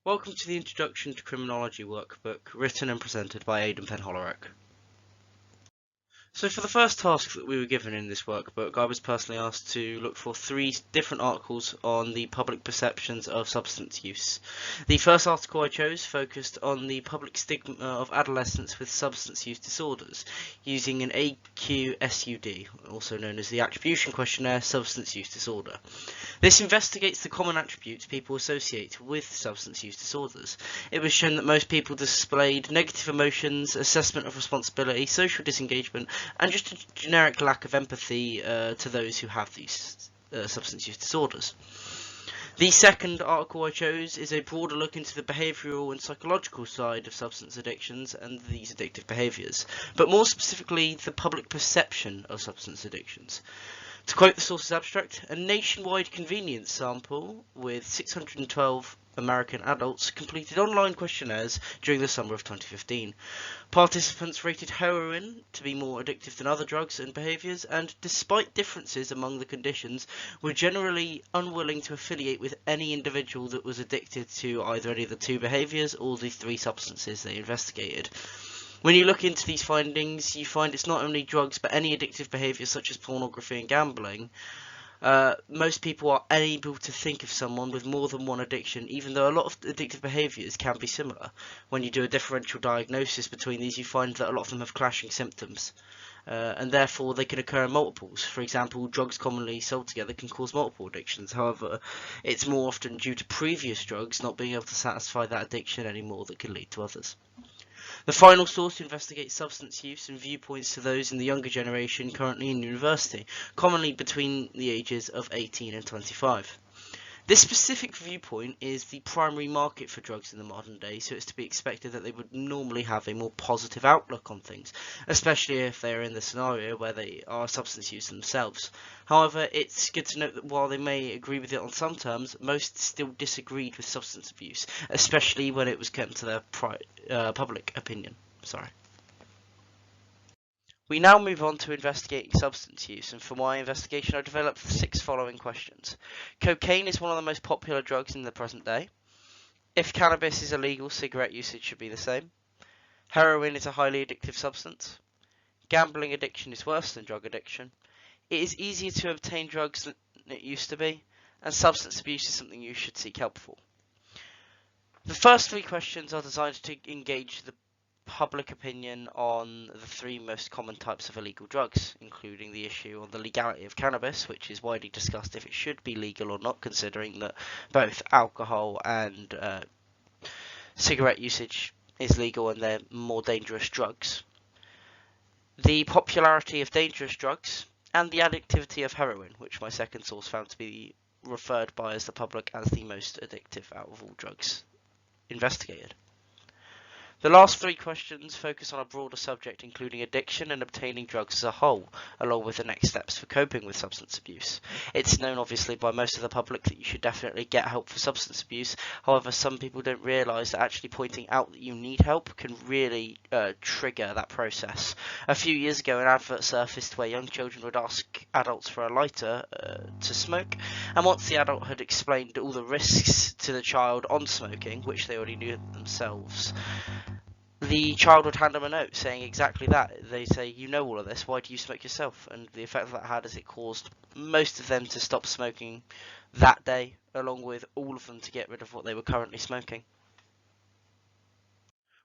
Welcome to the Introduction to Criminology workbook, written and presented by Aidan Penhollowick. So for the first task that we were given in this workbook, I was personally asked to look for 3 different articles on the public perceptions of substance use. The first article I chose focused on the public stigma of adolescents with substance use disorders, using an AQ-SUD, also known as the Attribution Questionnaire Substance Use Disorder. This investigates the common attributes people associate with substance use disorders. It was shown that most people displayed negative emotions, assessment of responsibility, social disengagement, and just a generic lack of empathy to those who have these substance use disorders. The second article I chose is a broader look into the behavioural and psychological side of substance addictions and these addictive behaviours, but more specifically the public perception of substance addictions. To quote the source's abstract, a nationwide convenience sample with 612 American adults completed online questionnaires during the summer of 2015. Participants rated heroin to be more addictive than other drugs and behaviours, and despite differences among the conditions, were generally unwilling to affiliate with any individual that was addicted to either any of the 2 behaviours or the 3 substances they investigated. When you look into these findings, you find it's not only drugs but any addictive behaviours such as pornography and gambling. Most people are unable to think of someone with more than one addiction, even though a lot of addictive behaviours can be similar. When you do a differential diagnosis between these, you find that a lot of them have clashing symptoms, and therefore they can occur in multiples. For example, drugs commonly sold together can cause multiple addictions. However, it's more often due to previous drugs not being able to satisfy that addiction anymore that can lead to others. The final source investigates substance use and viewpoints to those in the younger generation currently in university, commonly between the ages of 18 and 25. This specific viewpoint is the primary market for drugs in the modern day, so it's to be expected that they would normally have a more positive outlook on things, especially if they are in the scenario where they are substance use themselves. However, it's good to note that while they may agree with it on some terms, most still disagreed with substance abuse, especially when it was kept to their public opinion. We now move on to investigating substance use, and for my investigation I developed 6 following questions. Cocaine is one of the most popular drugs in the present day. If cannabis is illegal, cigarette usage should be the same. Heroin is a highly addictive substance. Gambling addiction is worse than drug addiction. It is easier to obtain drugs than it used to be, and substance abuse is something you should seek help for. The first 3 questions are designed to engage the public opinion on the 3 most common types of illegal drugs, including the issue on the legality of cannabis, which is widely discussed if it should be legal or not, considering that both alcohol and cigarette usage is legal and they're more dangerous drugs. The popularity of dangerous drugs, and the addictivity of heroin, which my second source found to be referred by as the public as the most addictive out of all drugs investigated. The last 3 questions focus on a broader subject, including addiction and obtaining drugs as a whole, along with the next steps for coping with substance abuse. It's known obviously by most of the public that you should definitely get help for substance abuse. However, some people don't realise that actually pointing out that you need help can really trigger that process. A few years ago, an advert surfaced where young children would ask adults for a lighter to smoke, and once the adult had explained all the risks to the child on smoking, which they already knew themselves, the child would hand them a note saying exactly that. They say, you know all of this, why do you smoke yourself? And the effect that had is it caused most of them to stop smoking that day, along with all of them to get rid of what they were currently smoking.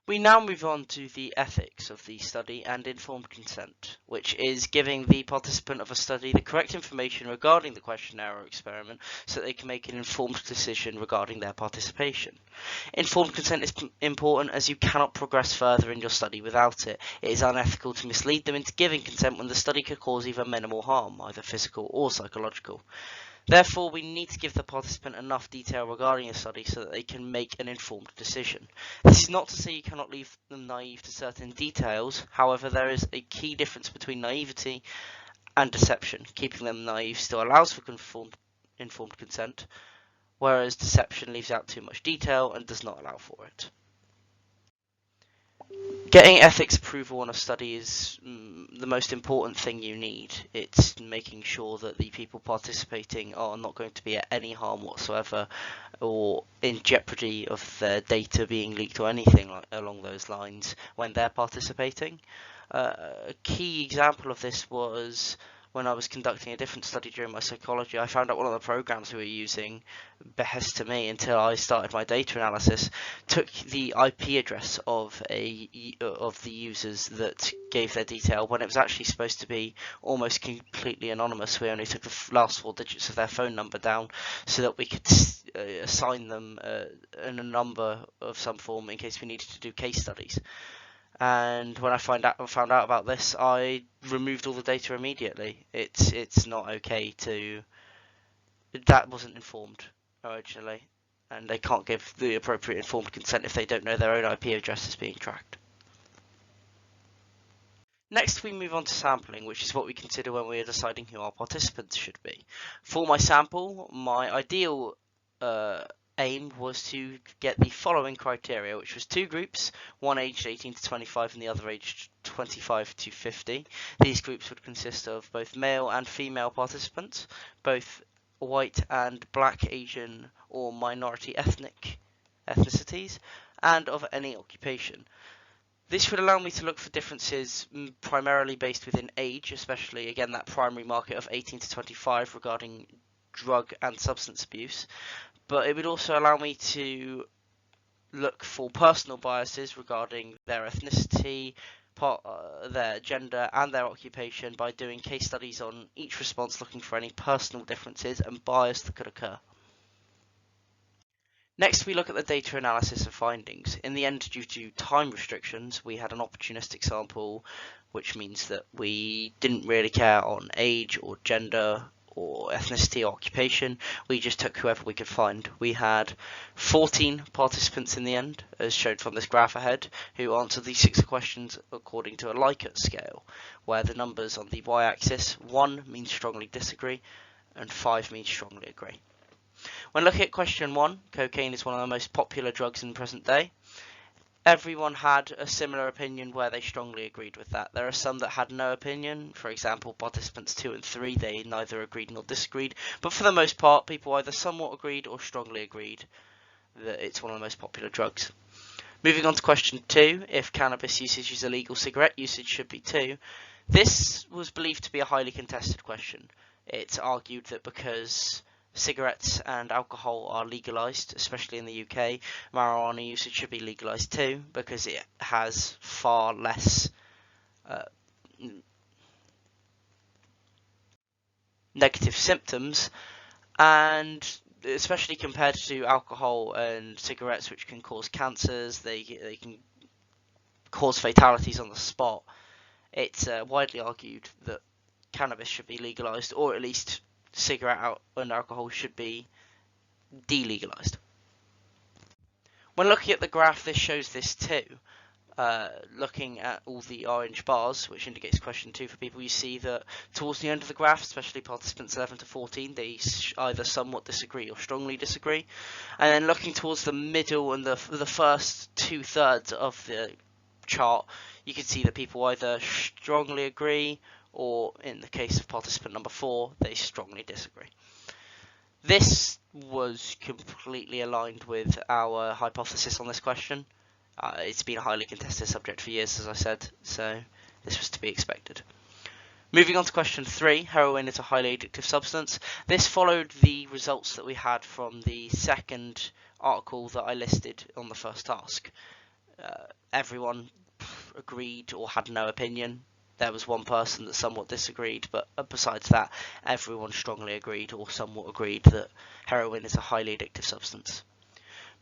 We now move on to the ethics of the study and informed consent, which is giving the participant of a study the correct information regarding the questionnaire or experiment so that they can make an informed decision regarding their participation. Informed consent is important as you cannot progress further in your study without it. It is unethical to mislead them into giving consent when the study could cause even minimal harm, either physical or psychological. Therefore, we need to give the participant enough detail regarding the study so that they can make an informed decision. This is not to say you cannot leave them naive to certain details. However, there is a key difference between naivety and deception. Keeping them naive still allows for informed consent, whereas deception leaves out too much detail and does not allow for it. Getting ethics approval on a study is the most important thing you need. It's making sure that the people participating are not going to be at any harm whatsoever or in jeopardy of their data being leaked or anything along those lines when they're participating. A key example of this was when I was conducting a different study during my psychology. I found out one of the programs we were using, behest to me until I started my data analysis, took the IP address of the users that gave their detail when it was actually supposed to be almost completely anonymous. We only took the last 4 digits of their phone number down so that we could assign them a number of some form in case we needed to do case studies. And when I found out about this, I removed all the data immediately. It's not okay to. That wasn't informed originally, and they can't give the appropriate informed consent if they don't know their own IP address is being tracked. Next, we move on to sampling, which is what we consider when we are deciding who our participants should be. For my sample, my ideal aim was to get the following criteria, which was 2 groups, one aged 18 to 25 and the other aged 25 to 50. These groups would consist of both male and female participants, both white and black, Asian or minority ethnicities, and of any occupation. This would allow me to look for differences primarily based within age, especially again that primary market of 18 to 25 regarding drug and substance abuse, but it would also allow me to look for personal biases regarding their ethnicity, their gender and their occupation by doing case studies on each response, looking for any personal differences and bias that could occur. Next, we look at the data analysis and findings. In the end, due to time restrictions, we had an opportunistic sample, which means that we didn't really care on age or gender or ethnicity or occupation. We just took whoever we could find. We had 14 participants in the end, as shown from this graph ahead, who answered these 6 questions according to a Likert scale, where the numbers on the y-axis, 1 means strongly disagree, and 5 means strongly agree. When looking at question 1, cocaine is one of the most popular drugs in the present day. Everyone had a similar opinion where they strongly agreed with that. There are some that had no opinion. For example, participants 2 and 3, they neither agreed nor disagreed. But for the most part, people either somewhat agreed or strongly agreed that it's one of the most popular drugs. Moving on to question 2, if cannabis usage is illegal, cigarette usage should be too. This was believed to be a highly contested question. It's argued that because cigarettes and alcohol are legalised, especially in the UK, marijuana usage should be legalised too, because it has far less negative symptoms, and especially compared to alcohol and cigarettes, which can cause cancers, they can cause fatalities on the spot. It's widely argued that cannabis should be legalised, or at least cigarette and alcohol should be delegalised. When looking at the graph, this shows this too. Looking at all the orange bars, which indicates question 2 for people, you see that towards the end of the graph, especially participants 11 to 14, they either somewhat disagree or strongly disagree. And then looking towards the middle and the first 2/3 of the chart, you can see that people either strongly agree or, in the case of participant number 4, they strongly disagree. This was completely aligned with our hypothesis on this question. It's been a highly contested subject for years, as I said, so this was to be expected. Moving on to question 3, heroin is a highly addictive substance. This followed the results that we had from the second article that I listed on the first task. Everyone agreed or had no opinion. There was one person that somewhat disagreed, but besides that, everyone strongly agreed or somewhat agreed that heroin is a highly addictive substance.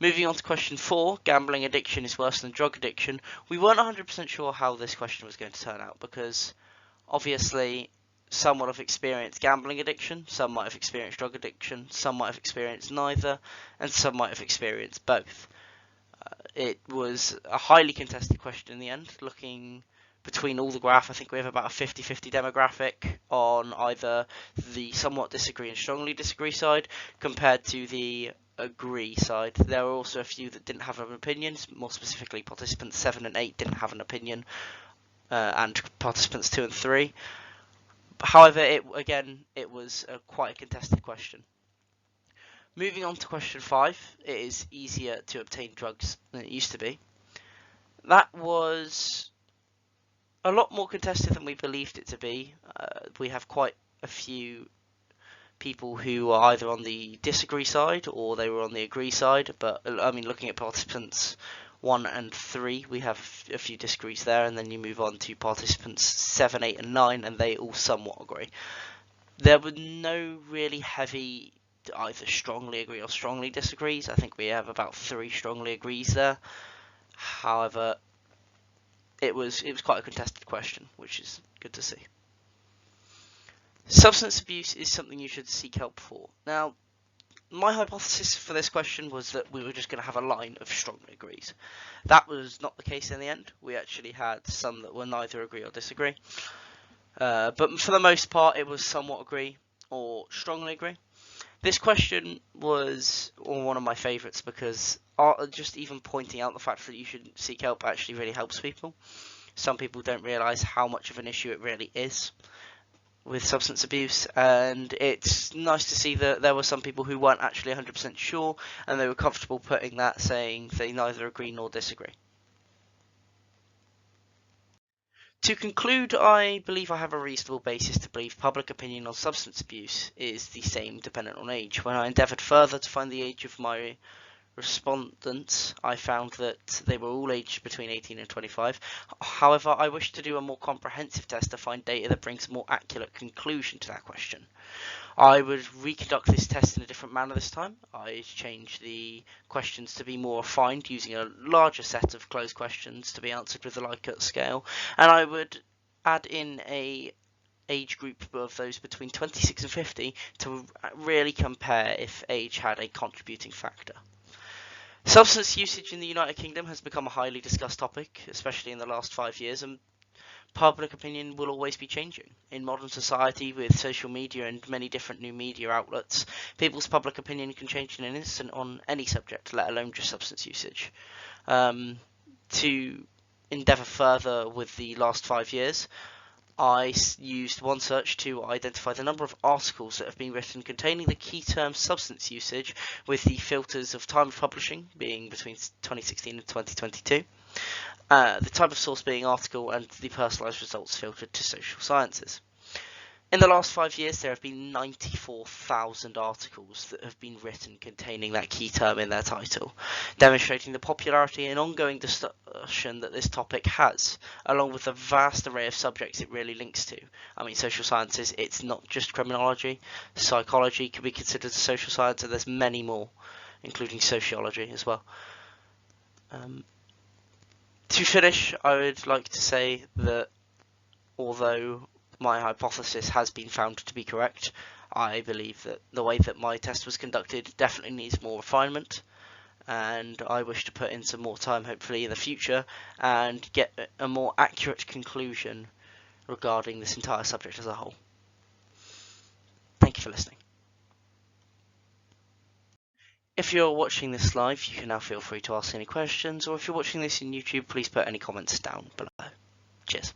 Moving on to question 4, gambling addiction is worse than drug addiction. We weren't 100% sure how this question was going to turn out, because obviously some would have experienced gambling addiction, some might have experienced drug addiction, some might have experienced neither, and some might have experienced both. It was a highly contested question in the end. Looking between all the graph, I think we have about a 50-50 demographic on either the somewhat disagree and strongly disagree side compared to the agree side. There were also a few that didn't have an opinion. More specifically, participants 7 and 8 didn't have an opinion, and participants 2 and 3. However, it was quite a contested question. Moving on to question 5, it is easier to obtain drugs than it used to be. That was a lot more contested than we believed it to be. We have quite a few people who are either on the disagree side or they were on the agree side, but I mean, looking at participants 1 and 3, we have a few disagrees there, and then you move on to participants 7, 8 and 9, and they all somewhat agree. There were no really heavy either strongly agree or strongly disagrees. I think we have about 3 strongly agrees there. However, it was quite a contested question, which is good to see. Substance abuse is something you should seek help for. Now, my hypothesis for this question was that we were just going to have a line of strongly agrees. That was not the case in the end. We actually had some that were neither agree or disagree. But for the most part, it was somewhat agree or strongly agree. This question was one of my favourites because just even pointing out the fact that you should seek help actually really helps people. Some people don't realise how much of an issue it really is with substance abuse, and it's nice to see that there were some people who weren't actually 100% sure, and they were comfortable putting that, saying they neither agree nor disagree. To conclude, I believe I have a reasonable basis to believe public opinion on substance abuse is the same dependent on age. When I endeavoured further to find the age of my respondents, I found that they were all aged between 18 and 25. However, I wish to do a more comprehensive test to find data that brings a more accurate conclusion to that question. I would reconduct this test in a different manner this time. I changed the questions to be more refined, using a larger set of closed questions to be answered with the Likert scale, and I would add in a age group of those between 26 and 50 to really compare if age had a contributing factor. Substance usage in the United Kingdom has become a highly discussed topic, especially in the last 5 years, and public opinion will always be changing. In modern society, with social media and many different new media outlets, people's public opinion can change in an instant on any subject, let alone just substance usage. To endeavour further with the last 5 years, I used OneSearch to identify the number of articles that have been written containing the key term substance usage, with the filters of time of publishing being between 2016 and 2022, the type of source being article, and the personalised results filtered to social sciences. In the last 5 years, there have been 94,000 articles that have been written containing that key term in their title, demonstrating the popularity and ongoing discussion that this topic has, along with the vast array of subjects it really links to. I mean, social sciences, it's not just criminology. Psychology can be considered a social science, and there's many more, including sociology as well. To finish, I would like to say that although my hypothesis has been found to be correct, I believe that the way that my test was conducted definitely needs more refinement, and I wish to put in some more time, hopefully in the future, and get a more accurate conclusion regarding this entire subject as a whole. Thank you for listening. If you're watching this live, you can now feel free to ask any questions, or if you're watching this in YouTube, please put any comments down below. Cheers.